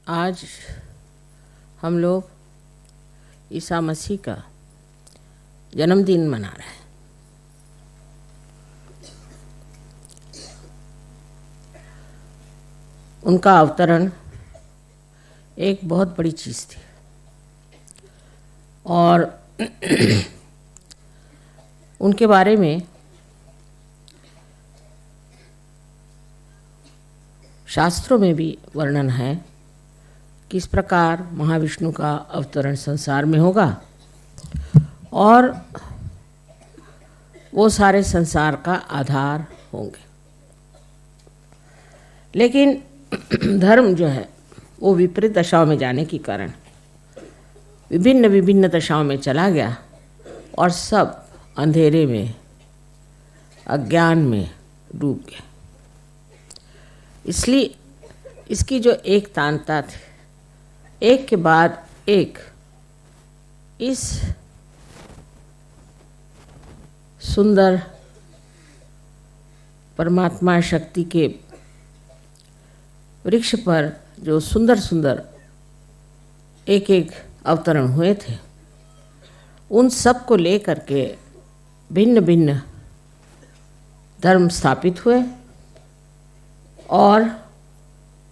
आज हम लोग ईसा मसीह का जन्मदिन मना रहे हैं। उनका अवतरण एक बहुत बड़ी चीज़ थी और उनके बारे में शास्त्रों में भी वर्णन है कि इस प्रकार महाविष्णु का अवतरण संसार में होगा और वो सारे संसार का आधार होंगे। लेकिन धर्म जो है वो विपरीत दशाओं में जाने के कारण विभिन्न दशाओं में चला गया और सब अंधेरे में, अज्ञान में डूब गए। इसलिए इसकी जो एक तांता थी, एक के बाद एक इस सुंदर परमात्मा शक्ति के वृक्ष पर जो सुंदर सुंदर एक एक अवतरण हुए थे, उन सब को लेकर के भिन्न भिन्न धर्म स्थापित हुए और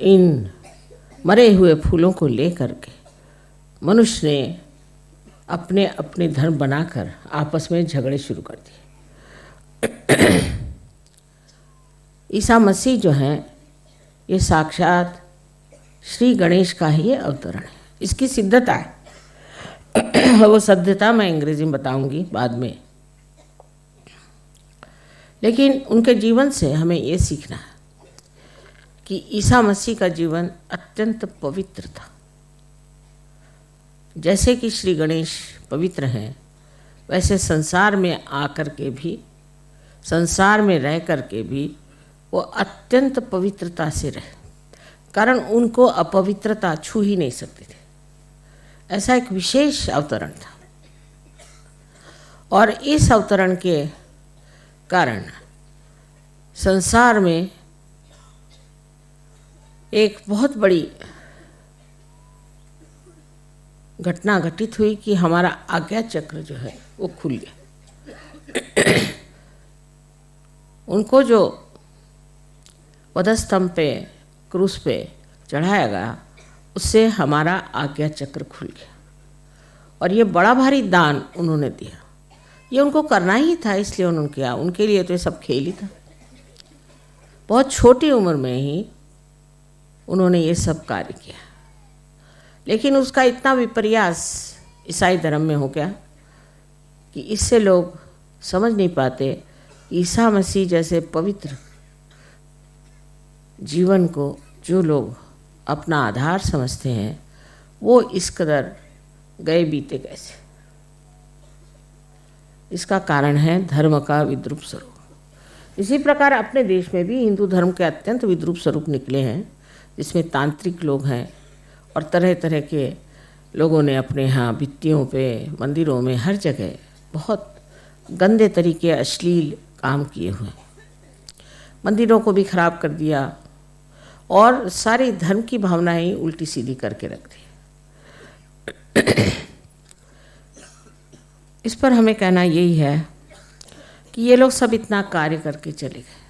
इन मरे हुए फूलों को लेकर के मनुष्य ने अपने अपने धर्म बनाकर आपस में झगड़े शुरू कर दिए। ईसा मसीह जो हैं ये साक्षात श्री गणेश का ही अवतरण है। इसकी सिद्धता है वो सिद्धता मैं अंग्रेजी में बताऊंगी बाद में। लेकिन उनके जीवन से हमें ये सीखना है कि ईसा मसीह का जीवन अत्यंत पवित्र था। जैसे कि श्री गणेश पवित्र हैं, वैसे संसार में आकर के भी, संसार में रह कर के भी वो अत्यंत पवित्रता से रहे, कारण उनको अपवित्रता छू ही नहीं सकते थे। ऐसा एक विशेष अवतरण था और इस अवतरण के कारण संसार में एक बहुत बड़ी घटना घटित हुई कि हमारा आज्ञा चक्र जो है वो खुल गया। उनको जो वधस्तंभ पे, क्रूस पे चढ़ाया गया, उससे हमारा आज्ञा चक्र खुल गया और ये बड़ा भारी दान उन्होंने दिया। ये उनको करना ही था, इसलिए उन्होंने किया। उनके लिए तो ये सब खेल ही था। बहुत छोटी उम्र में ही उन्होंने ये सब कार्य किया, लेकिन उसका इतना विपर्यास ईसाई धर्म में हो गया कि इससे लोग समझ नहीं पाते ईसा मसीह जैसे पवित्र जीवन को जो लोग अपना आधार समझते हैं वो इस कदर गए बीते कैसे। इसका कारण है धर्म का विद्रूप स्वरूप। इसी प्रकार अपने देश में भी हिंदू धर्म के अत्यंत विद्रूप स्वरूप निकले हैं, जिसमें तांत्रिक लोग हैं और तरह तरह के लोगों ने अपने यहाँ भित्तियों पे, मंदिरों में, हर जगह बहुत गंदे तरीके अश्लील काम किए हुए, मंदिरों को भी खराब कर दिया और सारी धर्म की भावनाएं ही उल्टी सीधी करके रख दी। इस पर हमें कहना यही है कि ये लोग सब इतना कार्य करके चले गए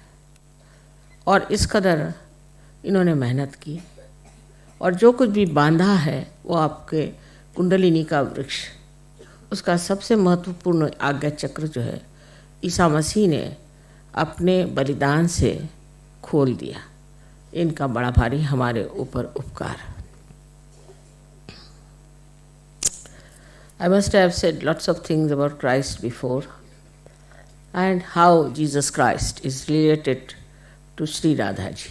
और इस कदर इन्होंने मेहनत की और जो कुछ भी बांधा है वो आपके कुंडलिनी का वृक्ष, उसका सबसे महत्वपूर्ण आज्ञा चक्र जो है ईसा मसीह ने अपने बलिदान से खोल दिया। इनका बड़ा भारी हमारे ऊपर उपकार। I must have said lots of things about Christ before and how Jesus Christ is related to Sri Radha ji.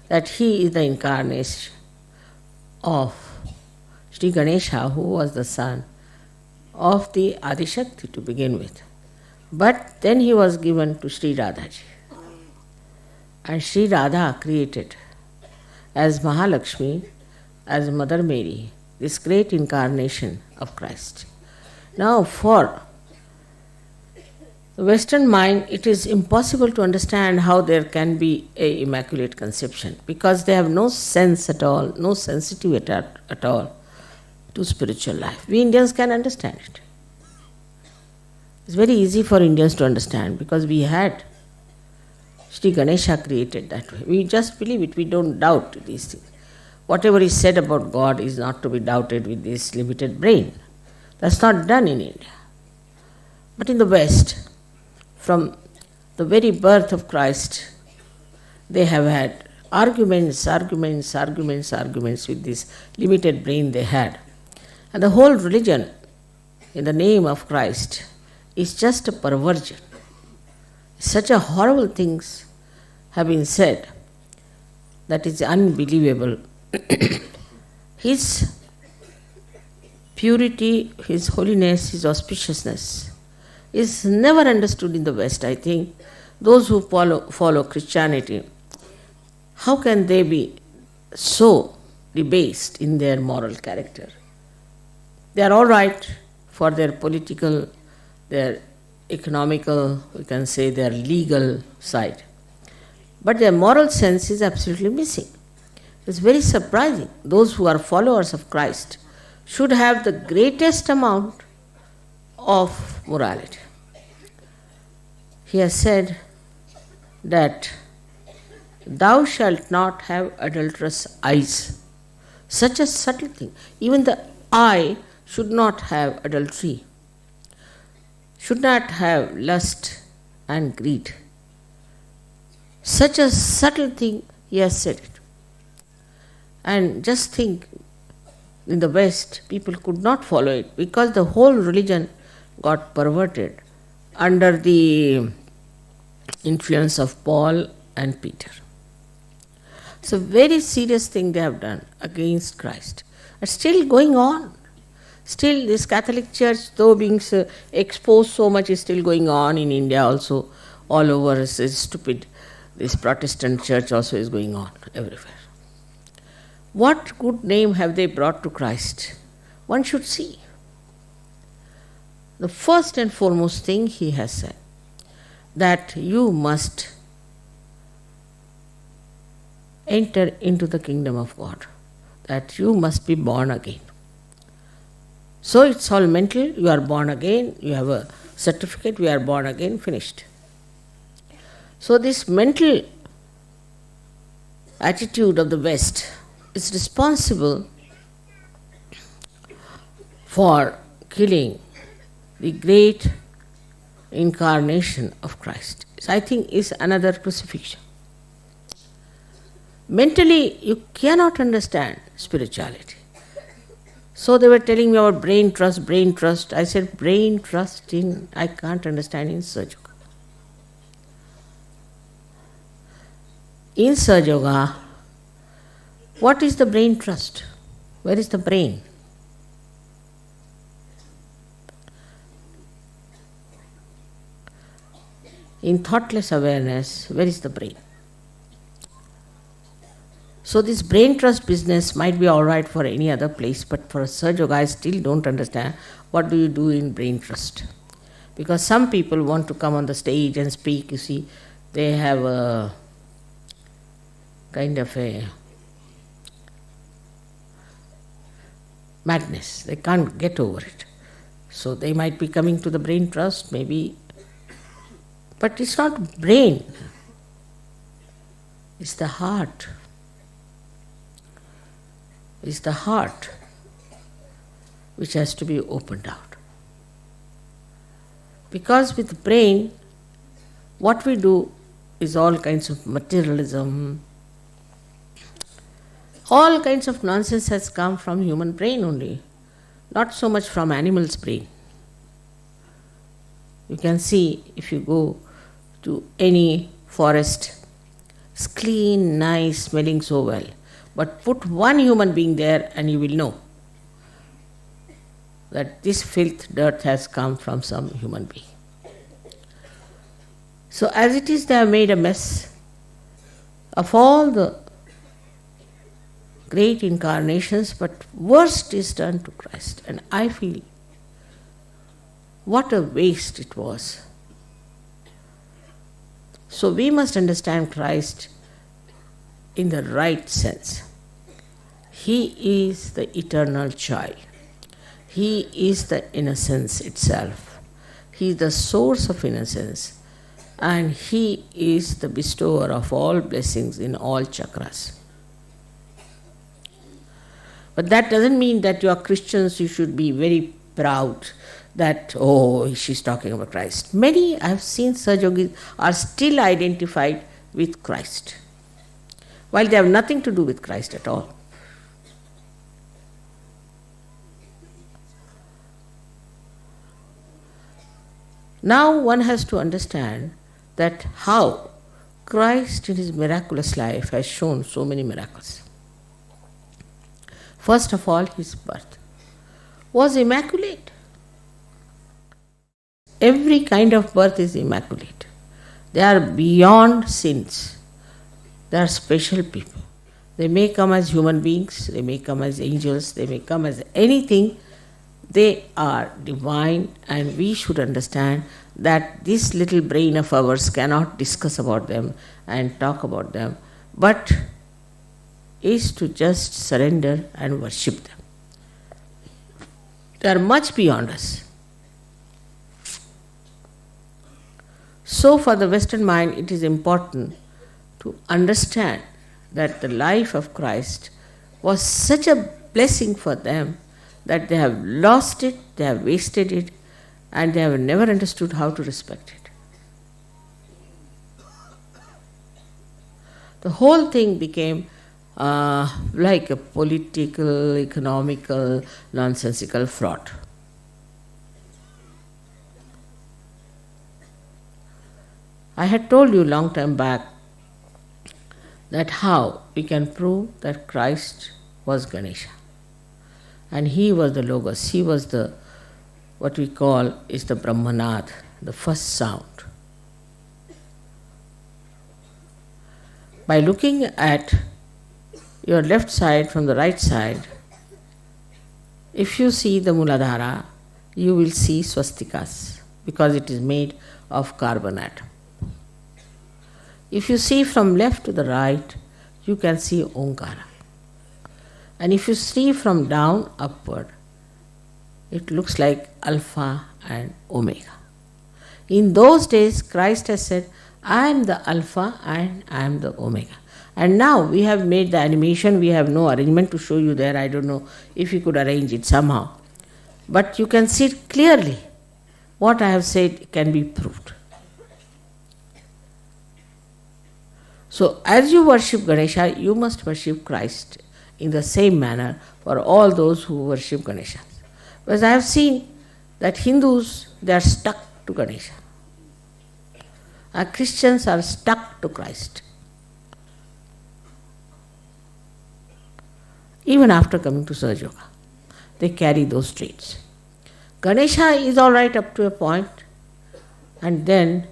That he is the incarnation of Sri Ganesha, who was the son of the Adishakti to begin with. But then he was given to Sri Radhaji. And Sri Radha created as Mahalakshmi, as Mother Mary, this great incarnation of Christ. Now for The Western mind, it is impossible to understand how there can be a immaculate conception because they have no sense at all, no sensitivity at all to spiritual life. We Indians can understand it. It's very easy for Indians to understand because we had Sri Ganesha created that way. We just believe it, we don't doubt these things. Whatever is said about God is not to be doubted with this limited brain. That's not done in India. But in the West, from the very birth of Christ, they have had arguments with this limited brain they had. And the whole religion, in the name of Christ, is just a perversion. Such a horrible things have been said that is unbelievable. His purity, His holiness, His auspiciousness is never understood in the West. I think those who follow Christianity, how can they be so debased in their moral character? They are all right for their political, their economical, we can say their legal side. But their moral sense is absolutely missing. It's very surprising. Those who are followers of Christ should have the greatest amount of morality. He has said that thou shalt not have adulterous eyes. Such a subtle thing. Even the eye should not have adultery, should not have lust and greed. Such a subtle thing he has said it. And just think, in the West, people could not follow it because the whole religion got perverted under the influence of Paul and Peter. It's a very serious thing they have done against Christ. It's still going on. Still, this Catholic Church, though being exposed so much, is still going on in India also. All over, it's stupid. This Protestant church also is going on everywhere. What good name have they brought to Christ? One should see. The first and foremost thing he has said, that you must enter into the kingdom of God, that you must be born again. So it's all mental, you are born again, you have a certificate, we are born again, finished. So this mental attitude of the West is responsible for killing the great incarnation of Christ. So I think is another crucifixion. Mentally, you cannot understand spirituality. So they were telling me about brain trust. I said, brain trust I can't understand in Sahaja Yoga. In Sahaja Yoga, what is the brain trust? Where is the brain? In thoughtless awareness, where is the brain? So this brain trust business might be all right for any other place, but for Sahaja Yoga, I still don't understand what do you do in brain trust. Because some people want to come on the stage and speak, you see, they have a kind of a madness. They can't get over it. So they might be coming to the brain trust, maybe. But it's not brain. It's the heart. It's the heart which has to be opened out. Because with the brain, what we do is all kinds of materialism. All kinds of nonsense has come from human brain only, not so much from animal's brain. You can see if you go to any forest, it's clean, nice, smelling so well. But put one human being there and you will know that this filth, dirt has come from some human being. So as it is, they have made a mess of all the great incarnations, but worst is done to Christ. And I feel what a waste it was So we must understand Christ in the right sense. He is the eternal child. He is the innocence itself. He is the source of innocence, and He is the bestower of all blessings in all chakras. But that doesn't mean that you are Christians, you should be very proud that, oh, she's talking about Christ. Many I have seen Sahaja are still identified with Christ, while they have nothing to do with Christ at all. Now one has to understand that how Christ in His miraculous life has shown so many miracles. First of all, His birth was immaculate. Every kind of birth is immaculate. They are beyond sins. They are special people. They may come as human beings, they may come as angels, they may come as anything. They are divine, and we should understand that this little brain of ours cannot discuss about them and talk about them, but is to just surrender and worship them. They are much beyond us. So for the Western mind, it is important to understand that the life of Christ was such a blessing for them that they have lost it, they have wasted it, and they have never understood how to respect it. The whole thing became like a political, economical, nonsensical fraud. I had told you long time back that how we can prove that Christ was Ganesha. And He was the Logos, He was the, what we call is the Brahmanad, the first sound. By looking at your left side from the right side, if you see the Muladhara, you will see swastikas, because it is made of carbon atom. If you see from left to the right, you can see Omkara. And if you see from down upward, it looks like Alpha and Omega. In those days, Christ has said, I am the Alpha and I am the Omega. And now we have made the animation, we have no arrangement to show you there. I don't know if you could arrange it somehow. But you can see it clearly. What I have said can be proved. So as you worship Ganesha, you must worship Christ in the same manner for all those who worship Ganesha. Because I have seen that Hindus, they are stuck to Ganesha. Christians are stuck to Christ. Even after coming to Sahaja Yoga, they carry those traits. Ganesha is all right up to a point, and then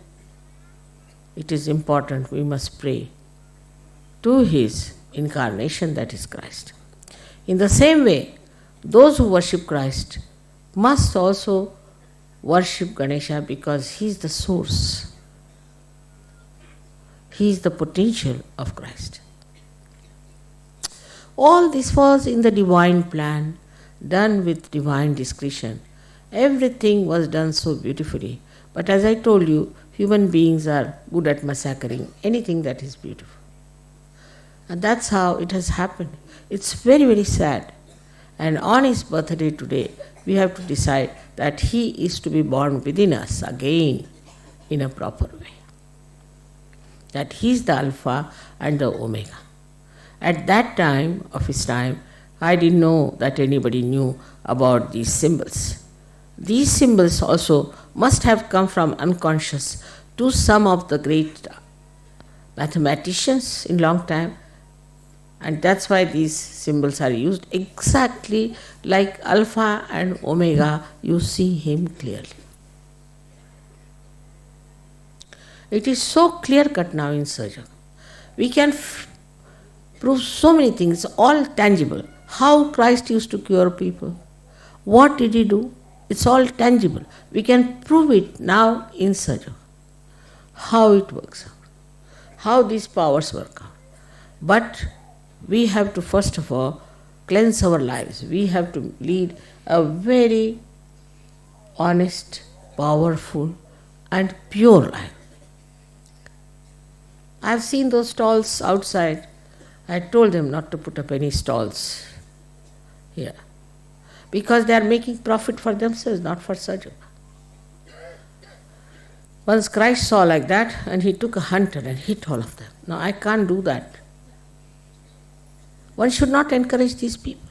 it is important we must pray to His incarnation, that is Christ. In the same way, those who worship Christ must also worship Ganesha, because he is the source. He is the potential of Christ. All this was in the divine plan, done with divine discretion. Everything was done so beautifully. But as I told you, human beings are good at massacring anything that is beautiful. And that's how it has happened. It's very, very sad. And on his birthday today, we have to decide that he is to be born within us again in a proper way. That he is the Alpha and the Omega. At that time of his time, I didn't know that anybody knew about these symbols. These symbols also must have come from unconscious to some of the great mathematicians in long time, and that's why these symbols are used exactly like Alpha and Omega. You see him clearly. It is so clear-cut now in Sahaja. We can prove so many things, all tangible. How Christ used to cure people. What did he do? It's all tangible. We can prove it now in Sahaja. How it works out. how these powers work out. But we have to first of all cleanse our lives. We have to lead a very honest, powerful and pure life. I have seen those stalls outside. I told them not to put up any stalls here, because they are making profit for themselves, not for Sahaja. Once Christ saw like that, and he took a hunter and hit all of them. Now I can't do that. One should not encourage these people.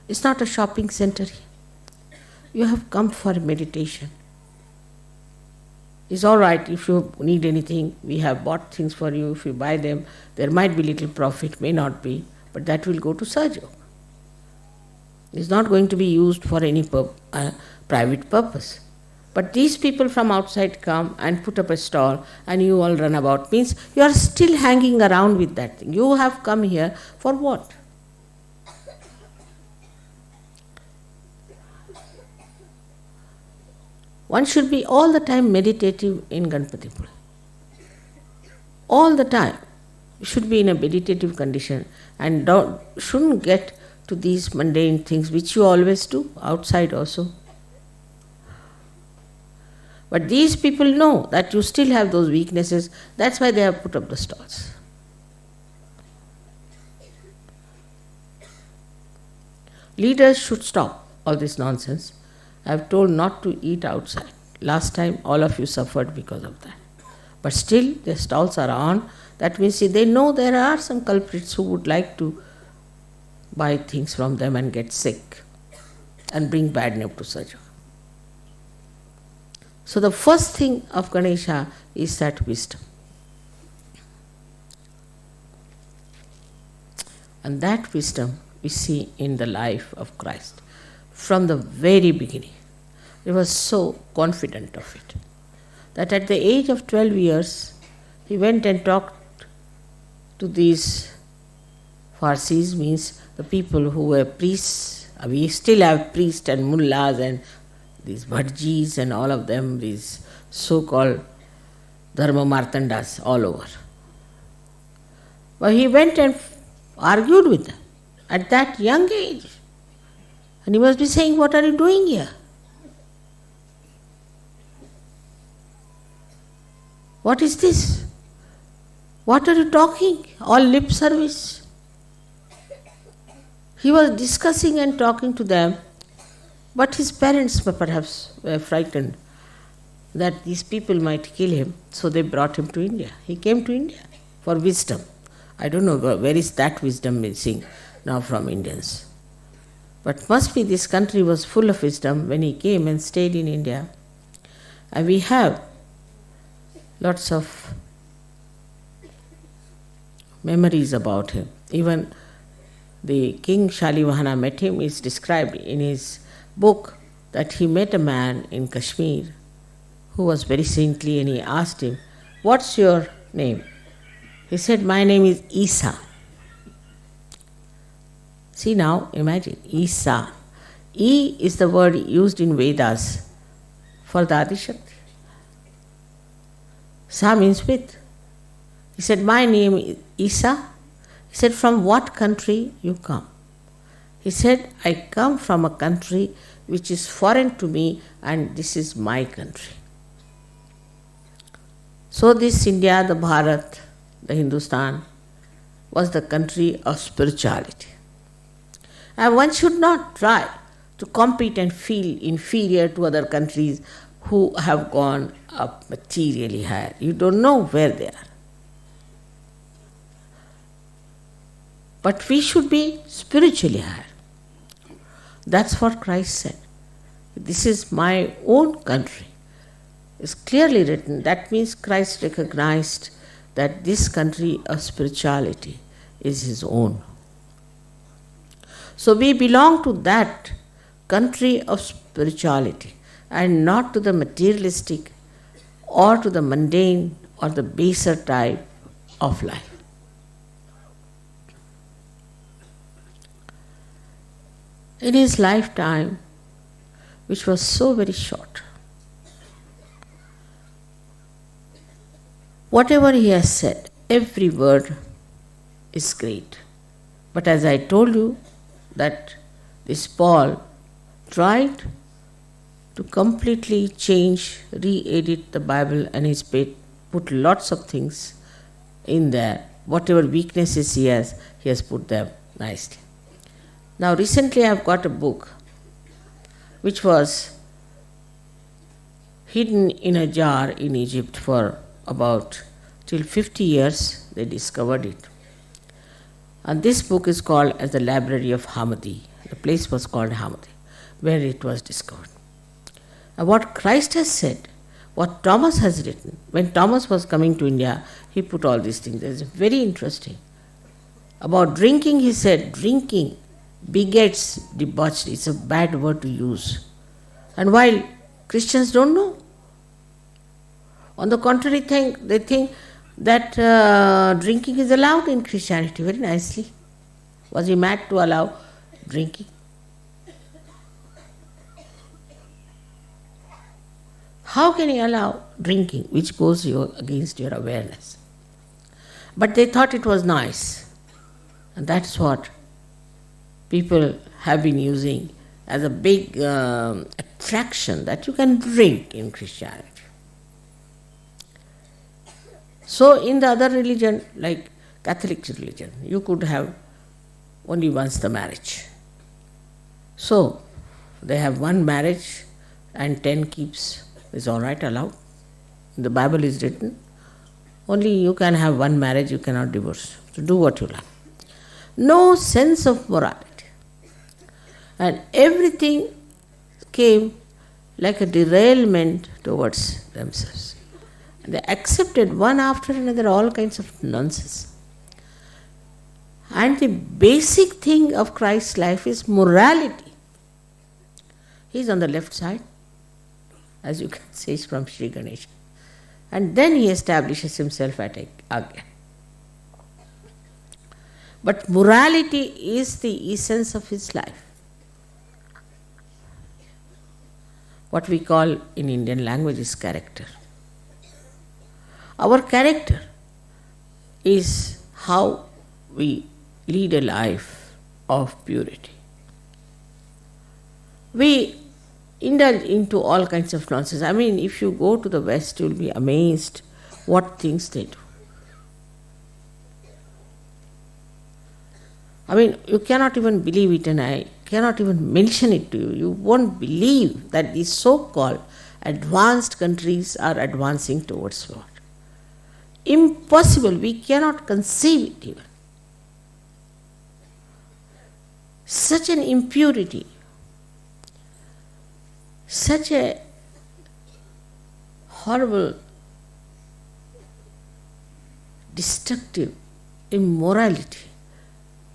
It's not a shopping center here. You have come for meditation. It's all right if you need anything. We have bought things for you. If you buy them, there might be little profit, may not be, but that will go to Sahaja. It's not going to be used for any private purpose. But these people from outside come and put up a stall and you all run about. Means you are still hanging around with that thing. You have come here for what? One should be all the time meditative in Ganapatipule. All the time. You should be in a meditative condition and shouldn't get to these mundane things which you always do outside also. But these people know that you still have those weaknesses. That's why they have put up the stalls. Leaders should stop all this nonsense. I have told not to eat outside. Last time all of you suffered because of that. But still the stalls are on. That means they know there are some culprits who would like to buy things from them and get sick and bring bad name to Sahaja. So the first thing of Ganesha is that wisdom. And that wisdom we see in the life of Christ. From the very beginning, he was so confident of it, that at the age of 12 years, he went and talked to these Farsis, means the people who were priests. We still have priests and mullahs and these bhajis and all of them, these so-called dharma martandas all over. But he went and argued with them at that young age. And he must be saying, what are you doing here? What is this? What are you talking? All lip service. He was discussing and talking to them, but his parents perhaps were frightened that these people might kill him, so they brought him to India. He came to India for wisdom. I don't know where is that wisdom missing now from Indians. But must be this country was full of wisdom when he came and stayed in India. And we have lots of memories about him. Even the King Shalivahana met him. Is described in his book that he met a man in Kashmir who was very saintly, and he asked him, "What's your name?" He said, "My name is Isa." See now, imagine, Isa. E is the word used in Vedas for the Adishakti. Sa means with. He said, "My name is Isa." He said, "From what country you come?" He said, "I come from a country which is foreign to me, and this is my country." So this India, the Bharat, the Hindustan, was the country of spirituality. And one should not try to compete and feel inferior to other countries who have gone up materially higher. You don't know where they are. But we should be spiritually higher. That's what Christ said. This is my own country. It's clearly written. That means Christ recognized that this country of spirituality is his own. So we belong to that country of spirituality and not to the materialistic or to the mundane or the baser type of life. In his lifetime, which was so very short, whatever he has said, every word is great. But as I told you, that this Paul tried to completely change, re-edit the Bible, and he's put lots of things in there. Whatever weaknesses he has put them nicely. Now recently I have got a book which was hidden in a jar in Egypt for about till 50 years. They discovered it. And this book is called as the Library of Hammadi. The place was called Hammadi, where it was discovered. And what Christ has said, what Thomas has written, when Thomas was coming to India, he put all these things. It's very interesting. About drinking, he said, drinking begets debauchery. It's a bad word to use. And while Christians don't know, on the contrary, they think that drinking is allowed in Christianity very nicely. Was he mad to allow drinking? How can he allow drinking, which goes against your awareness? But they thought it was nice. And that's what people have been using as a big attraction, that you can drink in Christianity. So in the other religion, like Catholic religion, you could have only once the marriage. So they have one marriage and 10 keeps. Is all right, allowed. In the Bible is written, only you can have one marriage, you cannot divorce. So do what you like. No sense of morality. And everything came like a derailment towards themselves. And they accepted one after another all kinds of nonsense. And the basic thing of Christ's life is morality. He is on the left side, as you can see from Sri Ganesha. And then he establishes himself at Agya. But morality is the essence of his life. What we call in Indian language is character. Our character is how we lead a life of purity. We indulge into all kinds of nonsense. I mean, if you go to the West, you'll be amazed what things they do. I mean, you cannot even believe it, and I cannot even mention it to you. You won't believe that these so-called advanced countries are advancing towards what? Impossible. We cannot conceive it even. Such an impurity, such a horrible, destructive immorality.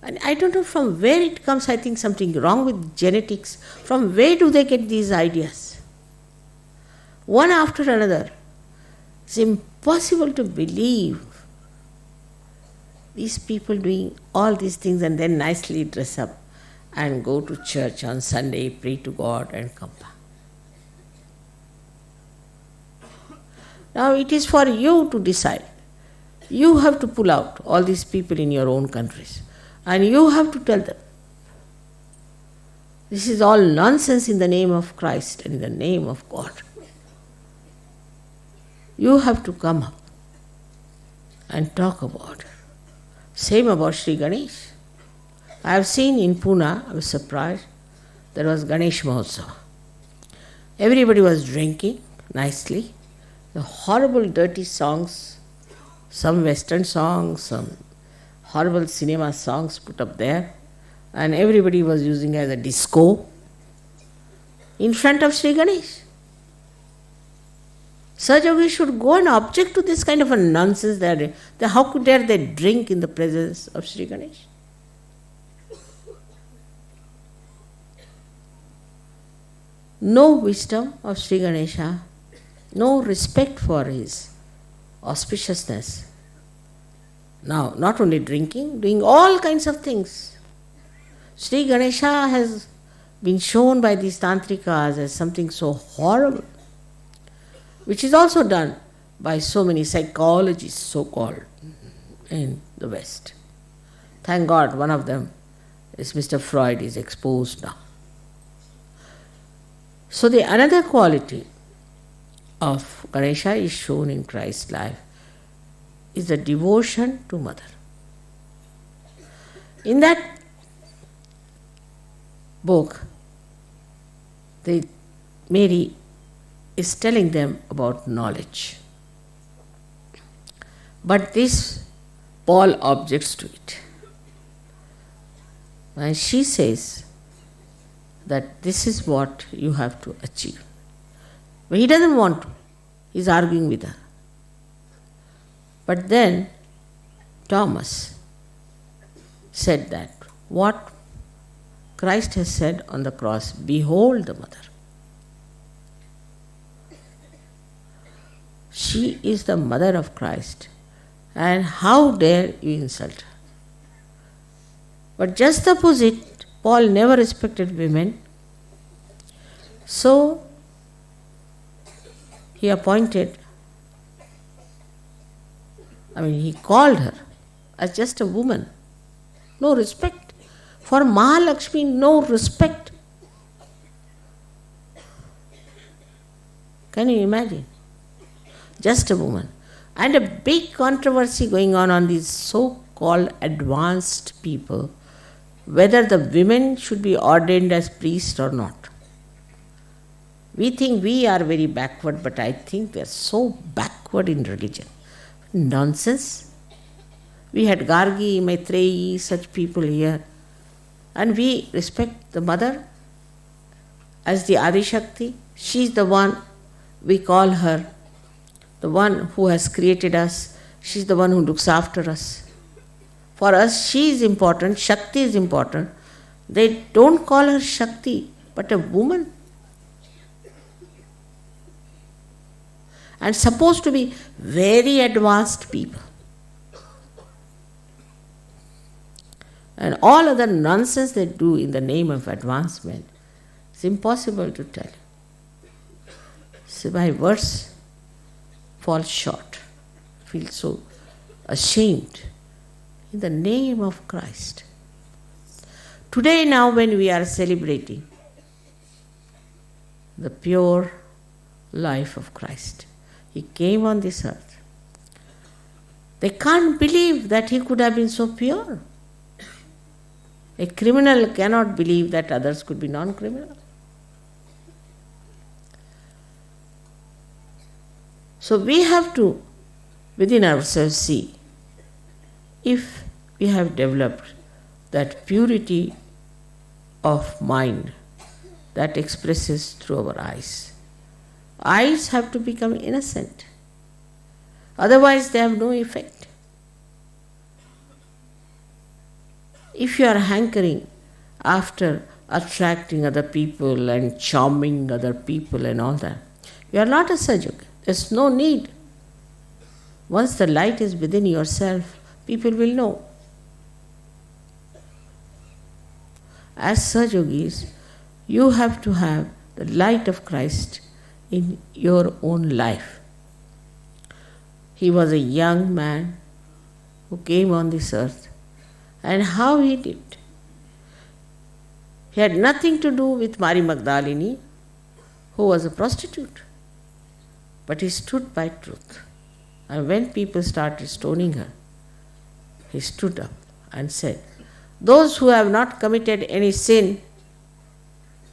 And I don't know from where it comes. I think something wrong with genetics. From where do they get these ideas? One after another. It's impossible to believe these people doing all these things and then nicely dress up and go to church on Sunday, pray to God and come back. Now it is for you to decide. You have to pull out all these people in your own countries. And you have to tell them, this is all nonsense in the name of Christ and in the name of God. You have to come up and talk about it. Same about Sri Ganesh. I have seen in Pune, I was surprised, there was Ganesh Mahotsav. Everybody was drinking nicely. The horrible dirty songs, some Western songs, some horrible cinema songs put up there, and everybody was using as a disco in front of Sri Ganesh. सहजय should go and object to this kind of a nonsense. How could dare they drink in the presence of Sri Ganesh? No wisdom of Sri Ganesha, no respect for his auspiciousness. Now, not only drinking, doing all kinds of things. Sri Ganesha has been shown by these tantrikas as something so horrible, which is also done by so many psychologists, so-called, in the West. Thank God one of them is Mr. Freud, is exposed now. So the another quality of Ganesha is shown in Christ's life is the devotion to Mother. In that book, Mary is telling them about knowledge. But this Paul objects to it. And she says that this is what you have to achieve. But he doesn't want to. He's arguing with her. But then Thomas said that what Christ has said on the cross, behold the Mother. She is the mother of Christ. And how dare you insult her? But just the opposite, Paul never respected women. So he he called her as just a woman. No respect. For Mahalakshmi, no respect. Can you imagine? Just a woman. And a big controversy going on these so-called advanced people, whether the women should be ordained as priests or not. We think we are very backward, but I think they are so backward in religion. Nonsense. We had Gargi, Maitreyi, such people here. And we respect the Mother as the Adi Shakti. She is the one, we call her, the one who has created us. She is the one who looks after us. For us, she is important, Shakti is important. They don't call her Shakti, but a woman. And supposed to be very advanced people. And all other nonsense they do in the name of advancement, it's impossible to tell. So my words fall short. I feel so ashamed. In the name of Christ. Today now when we are celebrating the pure life of Christ, He came on this earth. They can't believe that He could have been so pure. A criminal cannot believe that others could be non-criminal. So we have to, within ourselves, see if we have developed that purity of mind that expresses through our eyes. Eyes have to become innocent. Otherwise they have no effect. If you are hankering after attracting other people and charming other people and all that, you are not a Sajjug. There's no need. Once the light is within yourself, people will know. As Sajjogis, you have to have the light of Christ in your own life. He was a young man who came on this earth. And how he did. He had nothing to do with Mary Magdalene, who was a prostitute. But he stood by truth. And when people started stoning her, he stood up and said, those who have not committed any sin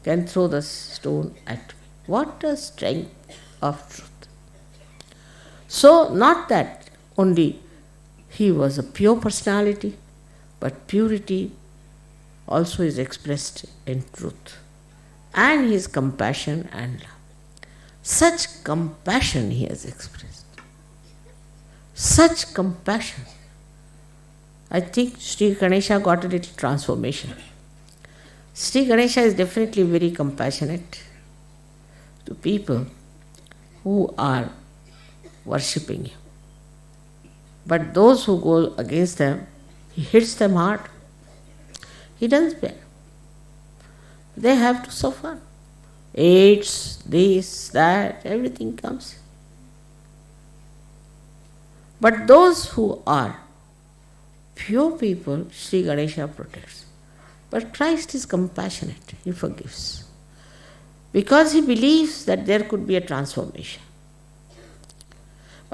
can throw the stone at me. What a strength of truth. So, not that only he was a pure personality, but purity also is expressed in truth. And his compassion and love. Such compassion he has expressed. Such compassion. I think Sri Ganesha got a little transformation. Sri Ganesha is definitely very compassionate to people who are worshipping him. But those who go against them, he hits them hard. He doesn't spare. They have to suffer. AIDS, this, that, everything comes. But those who are pure people, Sri Ganesha protects. But Christ is compassionate, He forgives. Because He believes that there could be a transformation.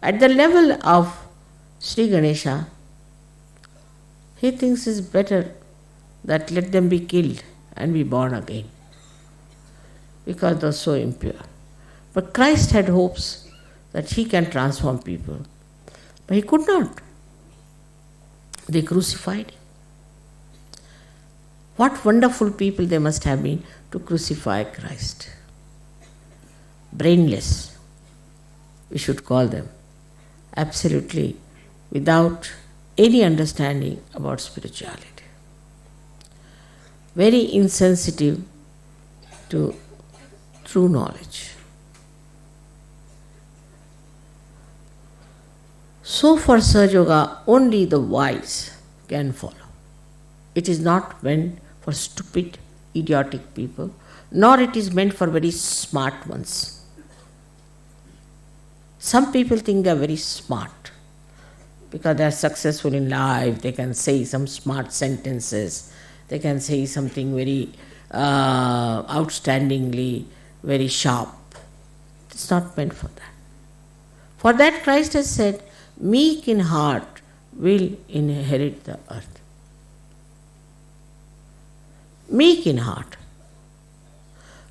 At the level of Sri Ganesha, He thinks it's better that let them be killed and be born again, because they're so impure. But Christ had hopes that He can transform people, but He could not. They crucified Him. What wonderful people they must have been to crucify Christ. Brainless, we should call them. Absolutely without any understanding about spirituality. Very insensitive to true knowledge. So for Sahaja Yoga, only the wise can follow. It is not meant for stupid, idiotic people, nor it is meant for very smart ones. Some people think they are very smart because they are successful in life, they can say some smart sentences, they can say something very outstandingly, very sharp. It's not meant for that. For that Christ has said, meek in heart will inherit the earth. Meek in heart.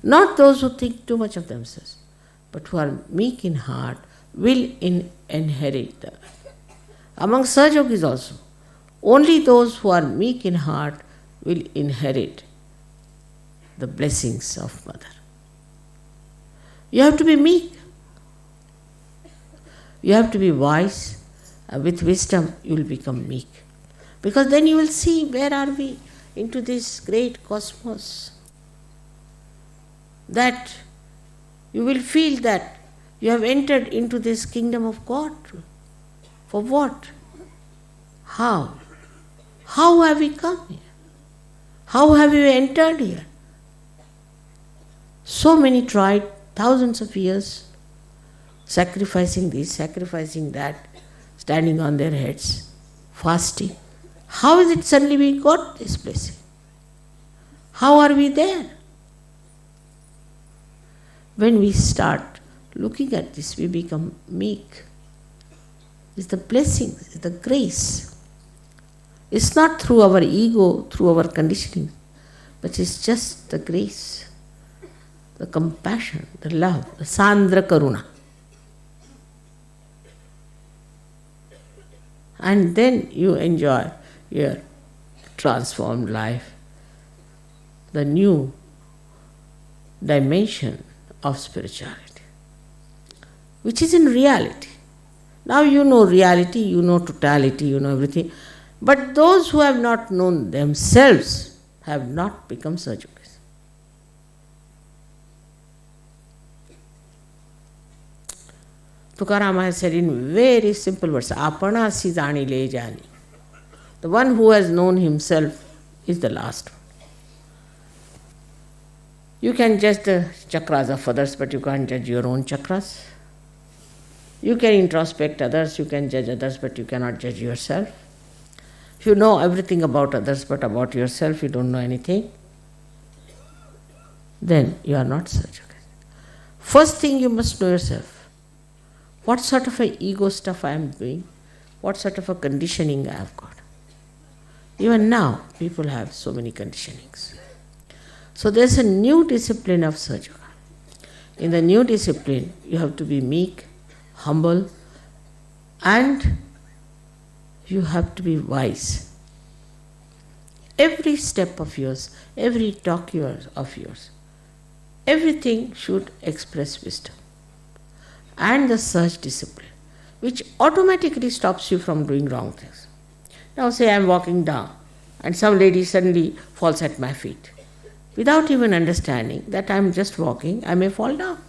Not those who think too much of themselves, but who are meek in heart will inherit the earth. Among Sahaja Yogis also, only those who are meek in heart will inherit the blessings of Mother. You have to be meek. You have to be wise. With wisdom, you will become meek. Because then you will see where are we into this great cosmos. That you will feel that you have entered into this kingdom of God. For what? How? How have we come here? How have we entered here? So many tried, thousands of years, sacrificing this, sacrificing that, standing on their heads, fasting. How is it suddenly we got this blessing? How are we there? When we start looking at this, we become meek. It's the blessing, it's the grace. It's not through our ego, through our conditioning, but it's just the grace, the compassion, the love, the Sandra Karuna. And then you enjoy your transformed life, the new dimension of spirituality, which is in reality. Now you know reality, you know totality, you know everything. But those who have not known themselves have not become Sahaja Yogis. Tukaram has said in very simple words, Apana si jani le jani. The one who has known himself is the last one. You can judge the chakras of others, but you can't judge your own chakras. You can introspect others, you can judge others, but you cannot judge yourself. If you know everything about others, but about yourself you don't know anything, then you are not Sahaja Yogi. First thing you must know yourself. What sort of a ego stuff I am doing? What sort of a conditioning I have got? Even now, people have so many conditionings. So there's a new discipline of Sahaja Yoga. In the new discipline, you have to be meek, humble, and you have to be wise. Every step of yours, every talk of yours, everything should express wisdom. And the Sahaja discipline, which automatically stops you from doing wrong things. Now say I am walking down and some lady suddenly falls at my feet. Without even understanding that I am just walking, I may fall down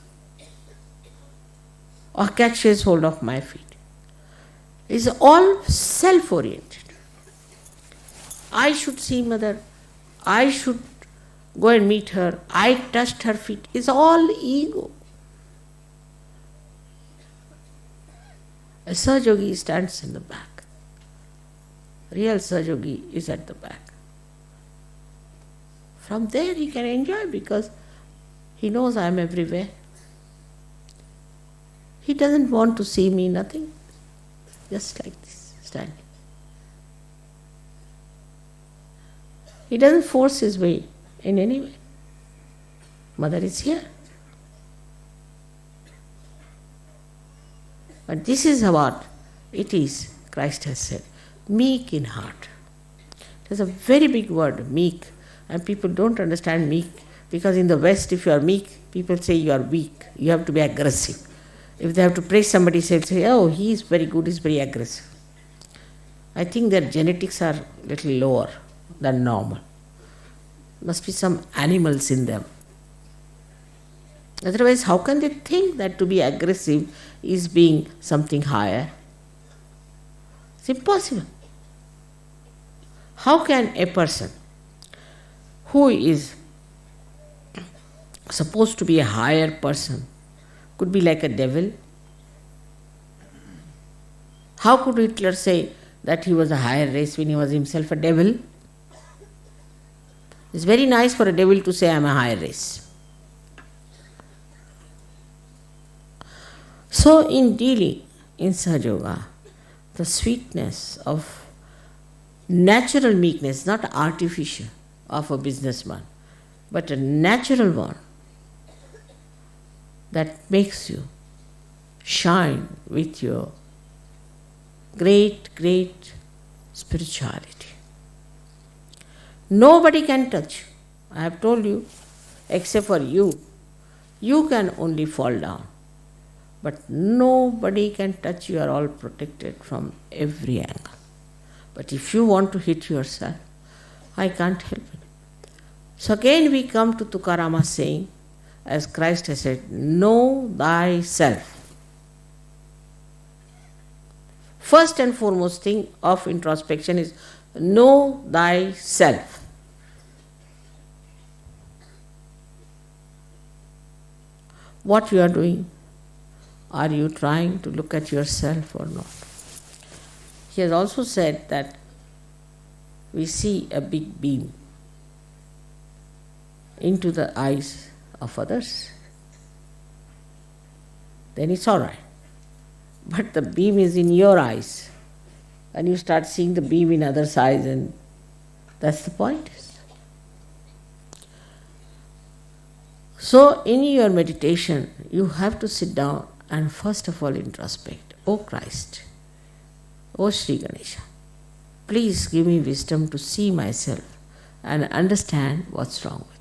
or catch his hold of my feet. It's all self-oriented. I should see Mother, I should go and meet her, I touched her feet. It's all ego. A Sahajogi stands in the back. Real Sahajogi is at the back. From there he can enjoy because he knows I am everywhere. He doesn't want to see me, nothing. Just like this, standing. He doesn't force his way in any way. Mother is here. But this is what it is, Christ has said. Meek in heart. There's a very big word, meek. And people don't understand meek because in the West, if you are meek, people say you are weak. You have to be aggressive. If they have to praise somebody, they'll say, oh, he is very good, he is very aggressive. I think their genetics are a little lower than normal. Must be some animals in them. Otherwise, how can they think that to be aggressive is being something higher? It's impossible. How can a person who is supposed to be a higher person could be like a devil? How could Hitler say that he was a higher race when he was himself a devil? It's very nice for a devil to say I am a higher race. So in dealing in Sahaja Yoga, the sweetness of natural meekness, not artificial, of a businessman, but a natural one that makes you shine with your great, great spirituality. Nobody can touch. I have told you, except for you. You can only fall down. But nobody can touch you. You are all protected from every angle. But if you want to hit yourself, I can't help it. So again we come to Tukarama's saying, as Christ has said, know thyself. First and foremost thing of introspection is know thyself. What you are doing? Are you trying to look at yourself or not? He has also said that we see a big beam into the eyes of others, then it's all right. But the beam is in your eyes, and you start seeing the beam in others' eyes, and that's the point. So in your meditation, you have to sit down and first of all introspect. O Christ, O Sri Ganesha, please give me wisdom to see myself and understand what's wrong with me.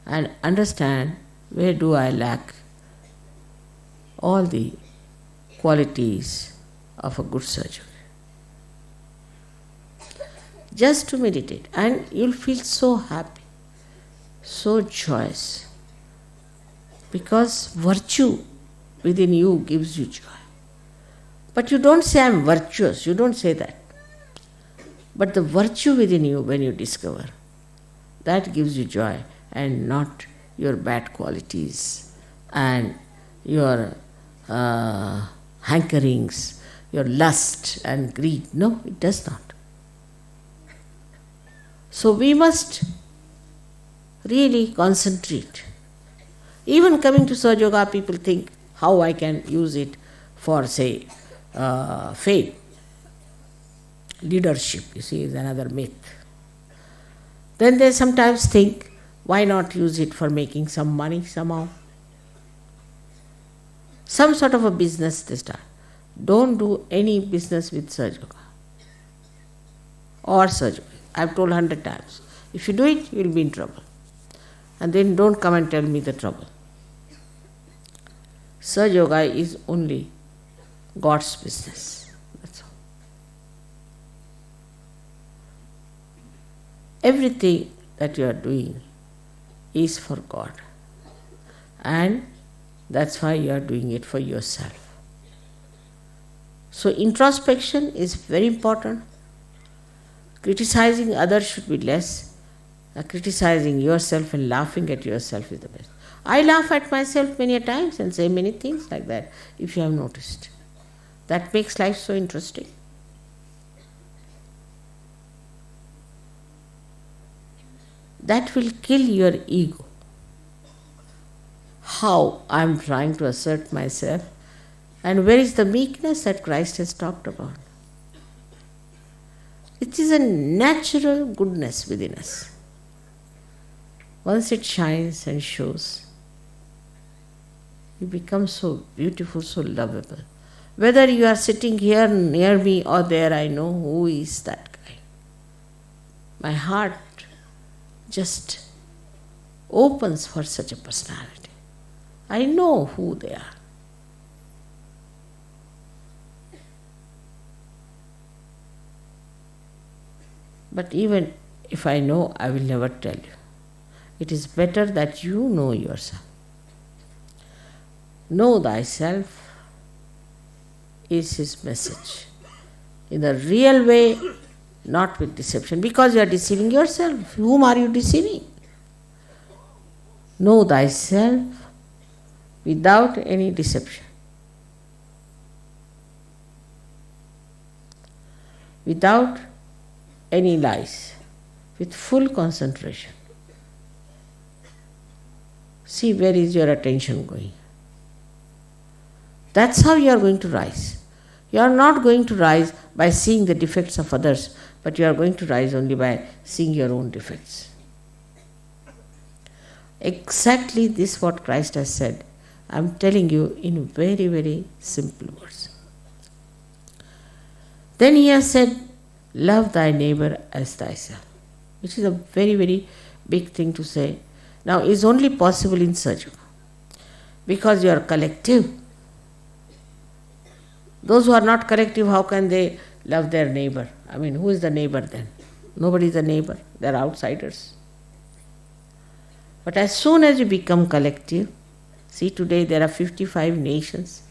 And understand where do I lack all the qualities of a good surgeon. Just to meditate, and you'll feel so happy, so joyous, because virtue within you gives you joy. But you don't say I'm virtuous, you don't say that. But the virtue within you, when you discover, that gives you joy, and not your bad qualities and your hankerings, your lust and greed. No, it does not. So we must really concentrate. Even coming to Sahaja Yoga, people think how I can use it for, say, fame. Leadership, you see, is another myth. Then they sometimes think, why not use it for making some money somehow? Some sort of a business they start. Don't do any business with Sahaja Yoga or Sahaja Yoga. I've told 100 times. If you do it, you'll be in trouble. And then don't come and tell me the trouble. Sahaja Yoga is only God's business. That's all. Everything that you are doing is for God. And that's why you are doing it for yourself. So introspection is very important. Criticizing others should be less. Criticizing yourself and laughing at yourself is the best. I laugh at myself many a times and say many things like that, if you have noticed. That makes life so interesting. That will kill your ego. How I am trying to assert myself, and where is the meekness that Christ has talked about? It is a natural goodness within us. Once it shines and shows, you become so beautiful, so lovable. Whether you are sitting here near me or there, I know who is that guy. My heart just opens for such a personality. I know who they are. But even if I know, I will never tell you. It is better that you know yourself. Know thyself is his message. In the real way, not with deception, because you are deceiving yourself. Whom are you deceiving? Know thyself without any deception, without any lies, with full concentration. See where is your attention going. That's how you are going to rise. You are not going to rise by seeing the defects of others, but you are going to rise only by seeing your own defects. Exactly this what Christ has said. I am telling you in very, very simple words. Then he has said, love thy neighbor as thyself, which is a very, very big thing to say. Now, it's only possible in Sajjana, because you are collective. Those who are not collective, how can they love their neighbor? I mean, who is the neighbor then? Nobody is a neighbor. They are outsiders. But as soon as you become collective, see today there are 55 nations.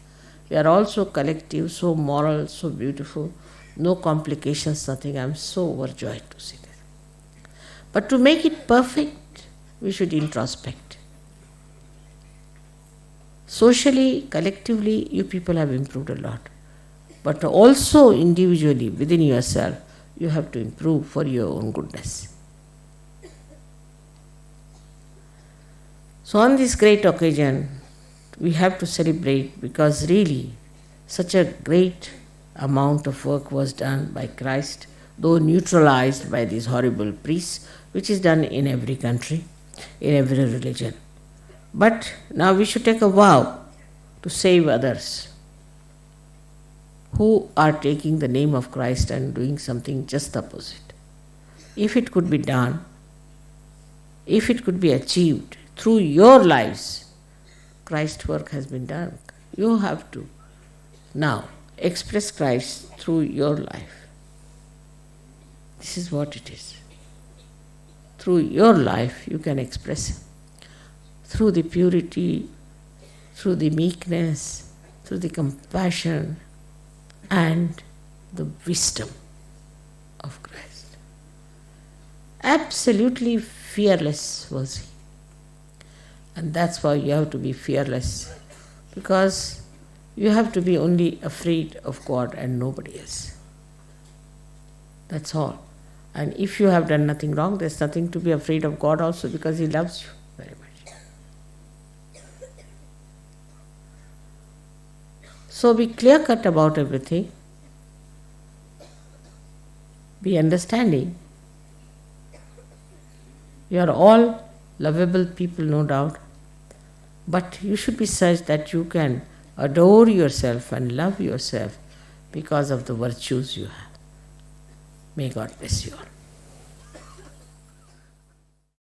We are also collective, so moral, so beautiful, no complications, nothing. I am so overjoyed to see that. But to make it perfect, we should introspect. Socially, collectively, you people have improved a lot. But also individually, within yourself, you have to improve for your own goodness. So on this great occasion, we have to celebrate, because really such a great amount of work was done by Christ, though neutralized by these horrible priests, which is done in every country, in every religion. But now we should take a vow to save others who are taking the name of Christ and doing something just the opposite. If it could be done, if it could be achieved through your lives, Christ's work has been done. You have to now express Christ through your life. This is what it is. Through your life you can express Him. Through the purity, through the meekness, through the compassion and the wisdom of Christ. Absolutely fearless was He. And that's why you have to be fearless, because you have to be only afraid of God and nobody else. That's all. And if you have done nothing wrong, there's nothing to be afraid of God also, because He loves you very much. So be clear-cut about everything. Be understanding. You are all lovable people, no doubt. But you should be such that you can adore yourself and love yourself because of the virtues you have. May God bless you all.